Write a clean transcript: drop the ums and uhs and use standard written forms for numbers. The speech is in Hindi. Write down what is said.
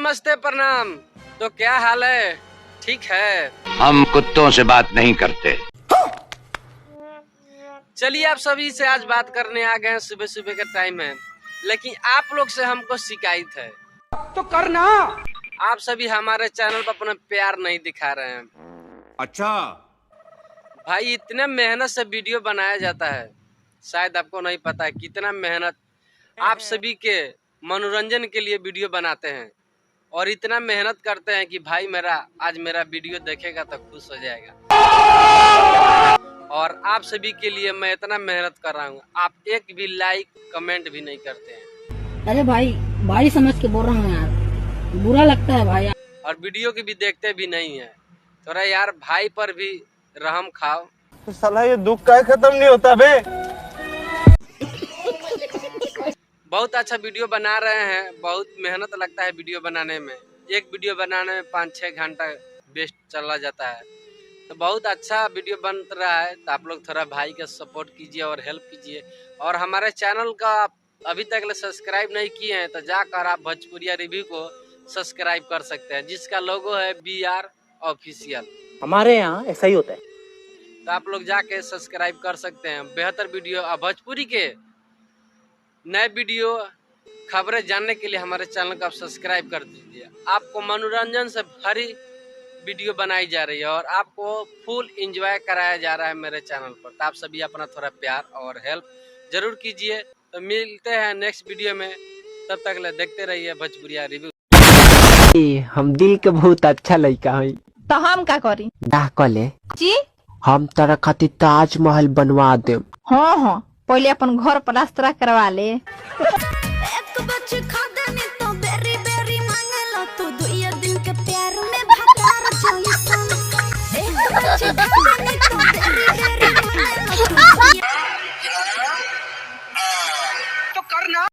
नमस्ते प्रणाम। तो क्या हाल है? ठीक है। हम कुत्तों से बात नहीं करते। चलिए आप सभी से आज बात करने आ गए हैं। सुबह सुबह का टाइम है, लेकिन आप लोग से हमको शिकायत है। तो करना। आप सभी हमारे चैनल पर अपना प्यार नहीं दिखा रहे हैं। अच्छा भाई इतने मेहनत से वीडियो बनाया जाता है, शायद आपको नहीं पता है कितना मेहनत आप सभी के मनोरंजन के लिए वीडियो बनाते हैं और इतना मेहनत करते हैं कि भाई आज मेरा वीडियो देखेगा तो खुश हो जाएगा। और आप सभी के लिए मैं इतना मेहनत कर रहा हूँ, आप एक भी लाइक कमेंट भी नहीं करते हैं। अरे भाई समझ के बोल रहा हूँ यार, बुरा लगता है भाई। और वीडियो की भी देखते भी नहीं है। थोड़ा यार भाई पर भी रहम खाओ। तो साला ये दुख का खत्म नहीं होता बे। बहुत अच्छा वीडियो बना रहे हैं, बहुत मेहनत लगता है वीडियो बनाने में। एक वीडियो बनाने में 5-6 घंटा वेस्ट चला जाता है, तो बहुत अच्छा वीडियो बन रहा है। तो आप लोग थोड़ा भाई का सपोर्ट कीजिए और हेल्प कीजिए। और हमारे चैनल का अभी तक सब्सक्राइब नहीं किए हैं तो जाकर आप भोजपुरिया रिव्यू को सब्सक्राइब कर सकते हैं, जिसका लोगो है BR ऑफिशियल। हमारे यहाँ ऐसा ही होता है। तो आप लोग जाके सब्सक्राइब कर सकते हैं। बेहतर वीडियो और भोजपुरी के नए वीडियो खबरें जानने के लिए हमारे चैनल को आप सब्सक्राइब कर दीजिए। आपको मनोरंजन से भरी वीडियो बनाई जा रही है और आपको फुल एंजॉय कराया जा रहा है मेरे चैनल पर। तो आप सभी अपना थोड़ा प्यार और हेल्प जरूर कीजिए। तो मिलते हैं नेक्स्ट वीडियो में, तब तक ले देखते रहिए भोजपुरिया रिव्यू। हम दिल के बहुत अच्छा लड़का है। तो हम का करी? ना कले जी हम तरह खातिर ताजमहल बनवा दे। हाँ, पहले अपन घर प्लास्टर करवा ले।